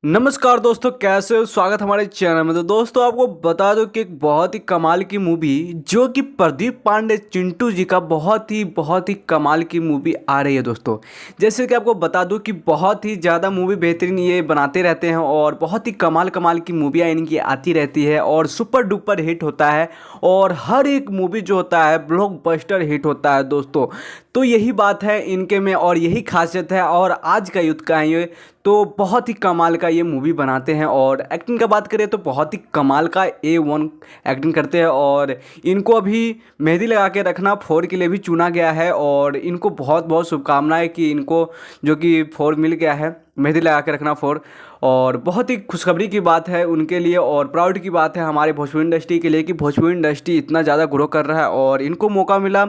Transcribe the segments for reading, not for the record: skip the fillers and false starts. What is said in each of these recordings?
नमस्कार दोस्तों, कैसे हो? स्वागत हमारे चैनल में। तो दोस्तों आपको बता दो कि एक बहुत ही कमाल की मूवी जो कि प्रदीप पांडे चिंटू जी का बहुत ही कमाल की मूवी आ रही है दोस्तों। जैसे कि आपको बता दूं कि बहुत ही ज़्यादा मूवी बेहतरीन ये बनाते रहते हैं और बहुत ही कमाल कमाल की मूवियाँ इनकी आती रहती है और सुपर डुपर हिट होता है और हर एक मूवी जो होता है ब्लॉकबस्टर हिट होता है दोस्तों। तो यही बात है इनके में और यही खासियत है और आज का युद्ध का है ये। तो बहुत ही कमाल का ये मूवी बनाते हैं और एक्टिंग का बात करें तो बहुत ही कमाल का A1 एक्टिंग करते हैं और इनको अभी मेहंदी लगा के रखना 4 के लिए भी चुना गया है और इनको बहुत बहुत शुभकामनाएं कि इनको जो कि 4 मिल गया है, मेहंदी लगा के रखना 4। और बहुत ही खुशखबरी की बात है उनके लिए और प्राउड की बात है हमारे भोजपुरी इंडस्ट्री के लिए कि भोजपुरी इंडस्ट्री इतना ज़्यादा ग्रो कर रहा है और इनको मौका मिला।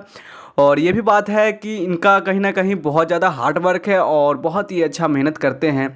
और ये भी बात है कि इनका कहीं ना कहीं बहुत ज़्यादा हार्ड वर्क है और बहुत ही अच्छा मेहनत करते हैं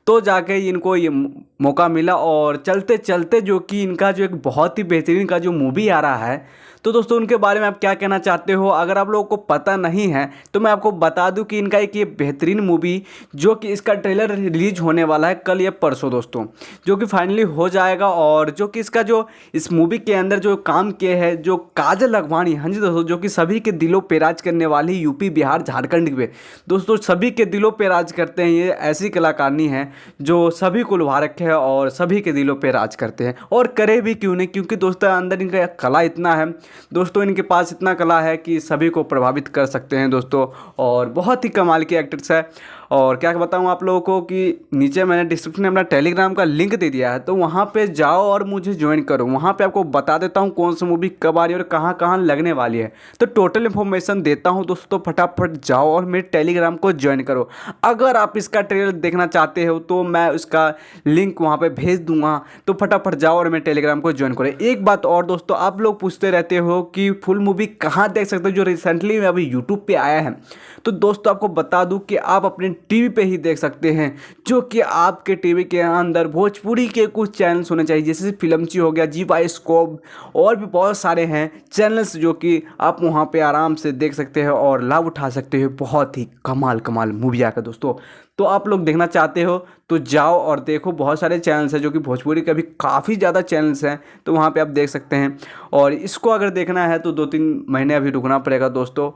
तो जाके इनको ये मौका मिला। और चलते चलते जो कि इनका जो एक बहुत ही बेहतरीन का जो मूवी आ रहा है, तो दोस्तों उनके बारे में आप क्या कहना चाहते हो? अगर आप लोगों को पता नहीं है तो मैं आपको बता दूं कि इनका एक ये बेहतरीन मूवी जो कि इसका ट्रेलर रिलीज होने वाला है कल या परसों दोस्तों, जो कि फाइनली हो जाएगा। और जो कि इसका जो इस मूवी के अंदर जो काम किए हैं जो काजल लखवानी, हाँ जी दोस्तों, जो कि सभी के दिलों पे राज करने वाली यूपी बिहार झारखंड पे दोस्तों सभी के दिलों पे राज करते हैं। ये ऐसी कलाकारनी है जो सभी को लुभा रखे है और सभी के दिलों पे राज करते हैं और करे भी क्यों नहीं, क्योंकि दोस्तों अंदर इनका कला इतना है दोस्तों, इनके पास इतना कला है कि सभी को प्रभावित कर सकते हैं दोस्तों। और बहुत ही कमाल की एक्ट्रेस है। और क्या बताऊं आप लोगों को कि नीचे मैंने डिस्क्रिप्शन में अपना टेलीग्राम का लिंक दे दिया है, तो वहां पे जाओ और मुझे ज्वाइन करो। वहां पे आपको बता देता हूं कौन सी मूवी कब आ रही है और कहां कहां लगने वाली है, तो टोटल इन्फॉर्मेशन देता हूं दोस्तों। फटाफट जाओ और मेरे टेलीग्राम को ज्वाइन करो। अगर आप इसका ट्रेलर देखना चाहते हो तो मैं उसका लिंक वहाँ पे भेज दूंगा, तो फटाफट जाओ और मेरे टेलीग्राम को ज्वाइन करें। एक बात और दोस्तों, आप लोग पूछते रहते हो कि फुल मूवी कहाँ देख सकते हो जो रिसेंटली अभी यूट्यूब पे आया है, तो दोस्तों आपको बता दूं कि आप अपने टीवी पे ही देख सकते हैं। जो कि आपके टीवी के अंदर भोजपुरी के कुछ चैनल्स होने चाहिए, जैसे फिल्मची हो गया, जी बायोस्कोप और भी बहुत सारे हैं चैनल्स जो कि आप वहाँ पे आराम से देख सकते हैं और लाभ उठा सकते हो बहुत ही कमाल कमाल मूवी आकर दोस्तों। तो आप लोग देखना चाहते हो तो जाओ और देखो, बहुत सारे चैनल्स हैं जो कि भोजपुरी के भी काफ़ी ज़्यादा चैनल्स हैं, तो वहाँ पे आप देख सकते हैं। और इसको अगर देखना है तो 2-3 महीने अभी रुकना पड़ेगा दोस्तों।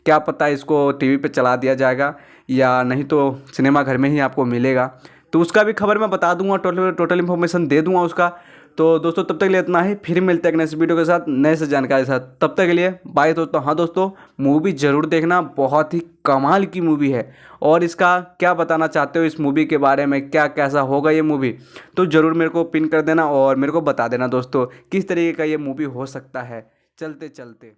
क्या पता इसको टीवी पे चला दिया जाएगा या नहीं तो सिनेमा घर में ही आपको मिलेगा, तो उसका भी खबर मैं बता दूंगा, टोटल इन्फॉर्मेशन दे दूंगा उसका। तो दोस्तों तब तक के लिए इतना ही, फिर मिलते हैं नेक्स्ट वीडियो के साथ नए से जानकारी के साथ। तब तक के लिए बाय दोस्तों। हाँ दोस्तों, मूवी ज़रूर देखना, बहुत ही कमाल की मूवी है। और इसका क्या बताना चाहते हो इस मूवी के बारे में, क्या कैसा होगा ये मूवी, तो ज़रूर मेरे को पिन कर देना और मेरे को बता देना दोस्तों किस तरीके का ये मूवी हो सकता है चलते चलते।